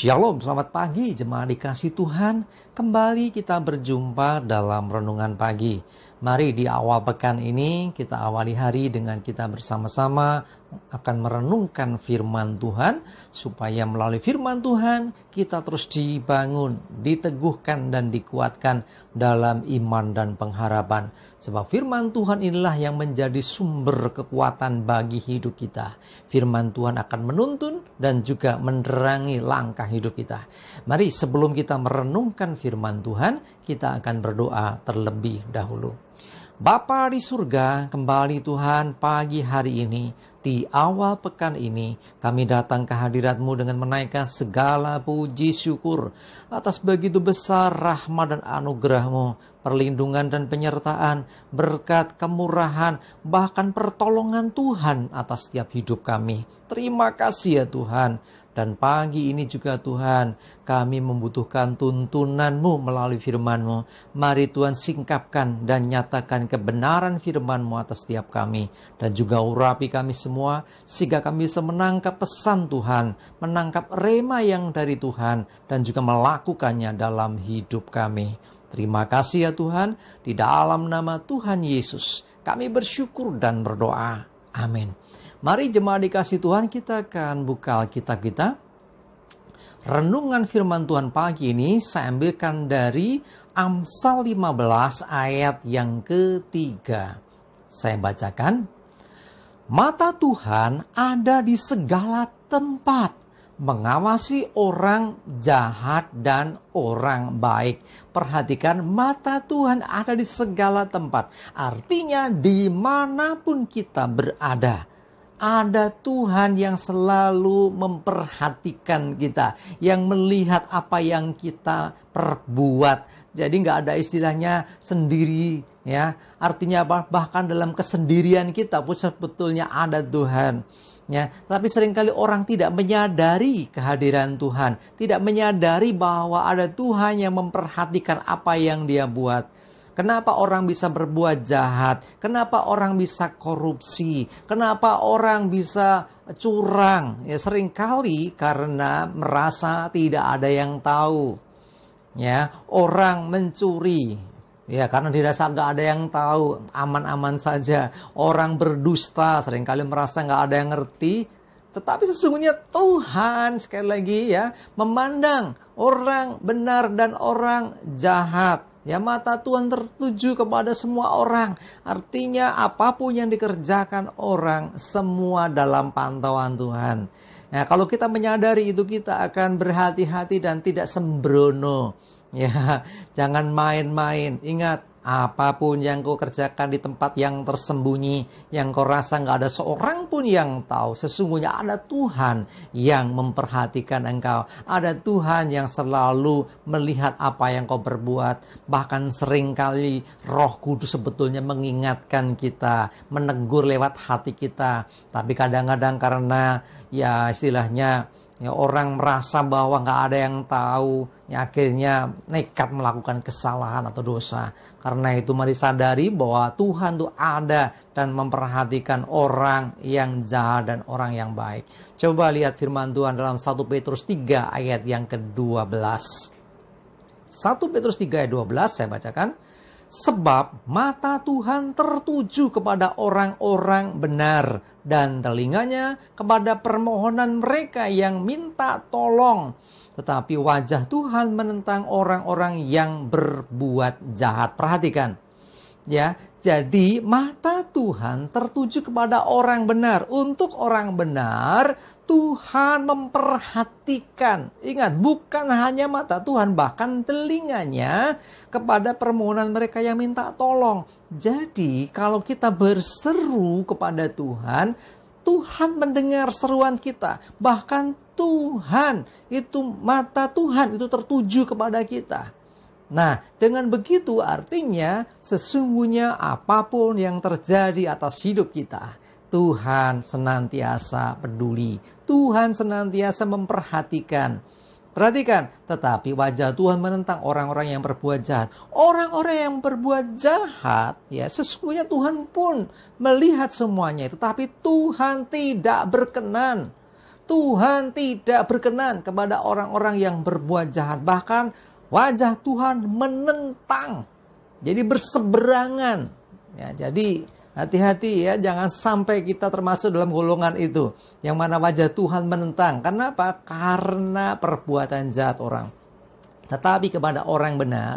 Shalom, selamat pagi jemaat dikasih Tuhan. Kembali kita berjumpa dalam renungan pagi. Mari di awal pekan ini kita awali hari dengan kita bersama-sama akan merenungkan firman Tuhan. Supaya melalui firman Tuhan kita terus dibangun, diteguhkan dan dikuatkan dalam iman dan pengharapan. Sebab firman Tuhan inilah yang menjadi sumber kekuatan bagi hidup kita. Firman Tuhan akan menuntun dan juga menerangi langkah hidup kita. Mari sebelum kita merenungkan firman Tuhan, kita akan berdoa terlebih dahulu. Bapa di surga, kembali Tuhan pagi hari ini, di awal pekan ini, kami datang ke hadirat-Mu dengan menaikkan segala puji syukur atas begitu besar rahmat dan anugerah-Mu, perlindungan dan penyertaan, berkat, kemurahan, bahkan pertolongan Tuhan atas setiap hidup kami. Terima kasih ya Tuhan. Dan pagi ini juga Tuhan, kami membutuhkan tuntunan-Mu melalui firman-Mu. Mari Tuhan singkapkan dan nyatakan kebenaran firman-Mu atas setiap kami. Dan juga urapi kami semua, sehingga kami bisa menangkap pesan Tuhan, menangkap rema yang dari Tuhan, dan juga melakukannya dalam hidup kami. Terima kasih ya Tuhan, di dalam nama Tuhan Yesus, kami bersyukur dan berdoa. Amin. Mari jemaat dikasih Tuhan, kita akan buka Alkitab kita. Renungan firman Tuhan pagi ini saya ambilkan dari Amsal 15 ayat yang ketiga. Saya bacakan. Mata Tuhan ada di segala tempat, mengawasi orang jahat dan orang baik. Perhatikan, mata Tuhan ada di segala tempat. Artinya dimanapun kita berada, ada Tuhan yang selalu memperhatikan kita, yang melihat apa yang kita perbuat. Jadi nggak ada istilahnya sendiri, ya. Artinya apa? Bahkan dalam kesendirian kita pun sebetulnya ada Tuhan. Ya, tapi seringkali orang tidak menyadari kehadiran Tuhan, tidak menyadari bahwa ada Tuhan yang memperhatikan apa yang dia buat. Kenapa orang bisa berbuat jahat? Kenapa orang bisa korupsi? Kenapa orang bisa curang? Ya, seringkali karena merasa tidak ada yang tahu. Ya, orang mencuri. Ya, karena dirasa nggak ada yang tahu, aman-aman saja. Orang berdusta, seringkali merasa nggak ada yang ngerti. Tetapi sesungguhnya Tuhan, sekali lagi ya, memandang orang benar dan orang jahat. Ya, mata Tuhan tertuju kepada semua orang. Artinya apapun yang dikerjakan orang, semua dalam pantauan Tuhan. Ya, kalau kita menyadari itu, kita akan berhati-hati dan tidak sembrono. Ya, jangan main-main. Ingat, apapun yang kau kerjakan di tempat yang tersembunyi, yang kau rasa nggak ada seorang pun yang tahu, sesungguhnya ada Tuhan yang memperhatikan engkau. Ada Tuhan yang selalu melihat apa yang kau berbuat. Bahkan seringkali Roh Kudus sebetulnya mengingatkan kita, menegur lewat hati kita. Tapi kadang-kadang karena ya istilahnya ya, orang merasa bahwa nggak ada yang tahu, ya akhirnya nekat melakukan kesalahan atau dosa. Karena itu mari sadari bahwa Tuhan itu ada dan memperhatikan orang yang jahat dan orang yang baik. Coba lihat firman Tuhan dalam 1 Petrus 3 ayat yang ke-12. 1 Petrus 3 ayat 12 saya bacakan. Sebab mata Tuhan tertuju kepada orang-orang benar, dan telinganya kepada permohonan mereka yang minta tolong. Tetapi wajah Tuhan menentang orang-orang yang berbuat jahat. Perhatikan. Ya, jadi mata Tuhan tertuju kepada orang benar. Untuk orang benar, Tuhan memperhatikan. Ingat, bukan hanya mata Tuhan, bahkan telinganya kepada permohonan mereka yang minta tolong. Jadi, kalau kita berseru kepada Tuhan, Tuhan mendengar seruan kita. Bahkan Tuhan, mata Tuhan itu tertuju kepada kita. Nah, dengan begitu artinya sesungguhnya apapun yang terjadi atas hidup kita, Tuhan senantiasa peduli. Tuhan senantiasa memperhatikan. Perhatikan, tetapi wajah Tuhan menentang orang-orang yang berbuat jahat. Orang-orang yang berbuat jahat, ya sesungguhnya Tuhan pun melihat semuanya itu. Tapi Tuhan tidak berkenan. Tuhan tidak berkenan kepada orang-orang yang berbuat jahat. Bahkan wajah Tuhan menentang. Jadi berseberangan. Ya, jadi hati-hati ya, jangan sampai kita termasuk dalam golongan itu. Yang mana wajah Tuhan menentang. Kenapa? Karena perbuatan jahat orang. Tetapi kepada orang yang benar,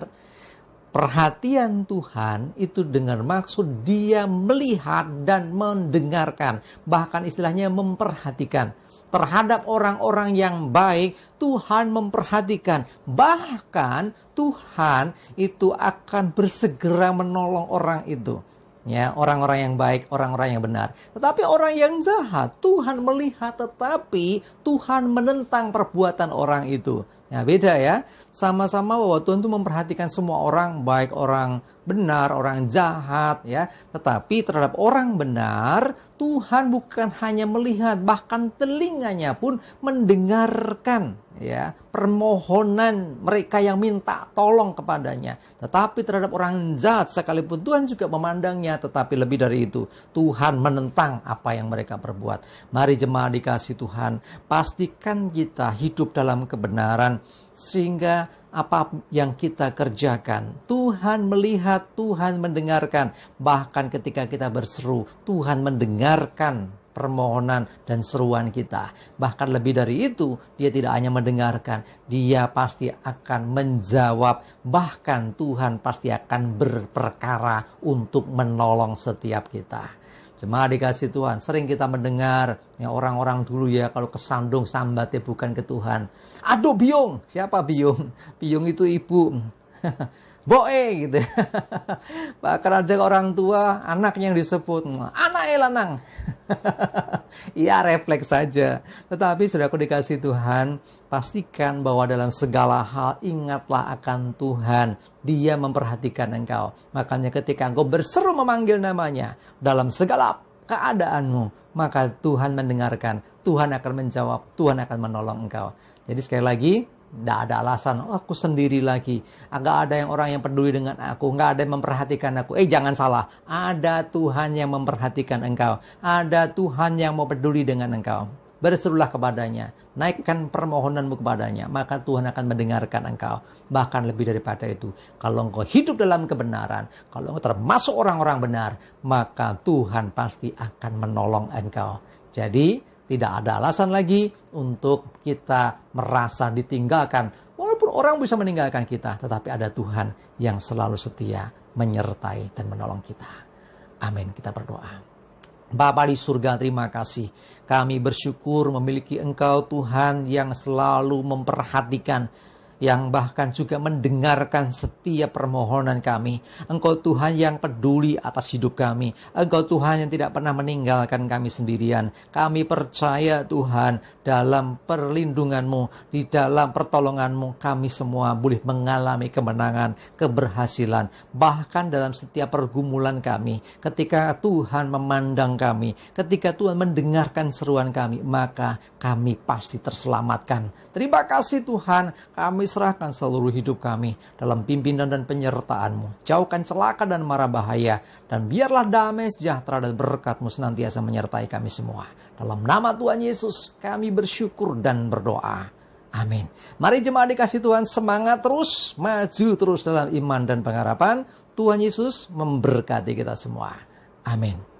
perhatian Tuhan itu dengan maksud dia melihat dan mendengarkan. Bahkan istilahnya memperhatikan. Terhadap orang-orang yang baik, Tuhan memperhatikan. Bahkan Tuhan itu akan bersegera menolong orang itu. Ya, orang-orang yang baik, orang-orang yang benar. Tetapi orang yang jahat, Tuhan melihat tetapi Tuhan menentang perbuatan orang itu. Ya, beda ya. Sama-sama bahwa Tuhan itu memperhatikan semua orang, baik orang benar, orang jahat ya. Tetapi terhadap orang benar, Tuhan bukan hanya melihat, bahkan telinganya pun mendengarkan ya permohonan mereka yang minta tolong kepadanya. Tetapi terhadap orang jahat sekalipun Tuhan juga memandangnya, tetapi lebih dari itu Tuhan menentang apa yang mereka perbuat. Mari jemaat dikasih Tuhan, pastikan kita hidup dalam kebenaran sehingga apa yang kita kerjakan Tuhan melihat, Tuhan mendengarkan. Bahkan ketika kita berseru, Tuhan mendengarkan permohonan dan seruan kita. Bahkan lebih dari itu, dia tidak hanya mendengarkan, dia pasti akan menjawab. Bahkan Tuhan pasti akan berperkara untuk menolong setiap kita. Jemaat dikasih Tuhan, sering kita mendengar ya orang-orang dulu ya kalau kesandung sambatnya bukan ke Tuhan. Aduh biung, siapa biung? Biung itu ibu. Boe gitu. Bahkan ada orang tua, anaknya yang disebut, anak lanang. Iya, refleks saja. Tetapi sudah aku dikasih Tuhan, pastikan bahwa dalam segala hal ingatlah akan Tuhan. Dia memperhatikan engkau. Makanya ketika engkau berseru memanggil namanya dalam segala keadaanmu, maka Tuhan mendengarkan, Tuhan akan menjawab, Tuhan akan menolong engkau. Jadi sekali lagi, tidak ada alasan, oh, aku sendiri lagi. Agak ada yang orang yang peduli dengan aku. Nggak ada yang memperhatikan aku. Jangan salah. Ada Tuhan yang memperhatikan engkau. Ada Tuhan yang mau peduli dengan engkau. Berserulah kepadanya. Naikkan permohonanmu kepadanya. Maka Tuhan akan mendengarkan engkau. Bahkan lebih daripada itu. Kalau engkau hidup dalam kebenaran. Kalau engkau termasuk orang-orang benar. Maka Tuhan pasti akan menolong engkau. Jadi tidak ada alasan lagi untuk kita merasa ditinggalkan. Walaupun orang bisa meninggalkan kita, tetapi ada Tuhan yang selalu setia menyertai dan menolong kita. Amin. Kita berdoa. Bapa di surga, terima kasih. Kami bersyukur memiliki Engkau Tuhan yang selalu memperhatikan, yang bahkan juga mendengarkan setiap permohonan kami. Engkau Tuhan yang peduli atas hidup kami. Engkau Tuhan yang tidak pernah meninggalkan kami sendirian. Kami percaya Tuhan, dalam perlindungan-Mu, di dalam pertolongan-Mu, kami semua boleh mengalami kemenangan, keberhasilan. Bahkan dalam setiap pergumulan kami, ketika Tuhan memandang kami, ketika Tuhan mendengarkan seruan kami, maka kami pasti terselamatkan. Terima kasih Tuhan, kami serahkan seluruh hidup kami dalam pimpinan dan penyertaan-Mu. Jauhkan celaka dan mara bahaya, dan biarlah damai sejahtera dan berkat-Mu senantiasa menyertai kami semua. Dalam nama Tuhan Yesus kami bersyukur dan berdoa. Amin. Mari jemaat dikasih Tuhan, semangat terus, maju terus dalam iman dan pengharapan. Tuhan Yesus memberkati kita semua. Amin.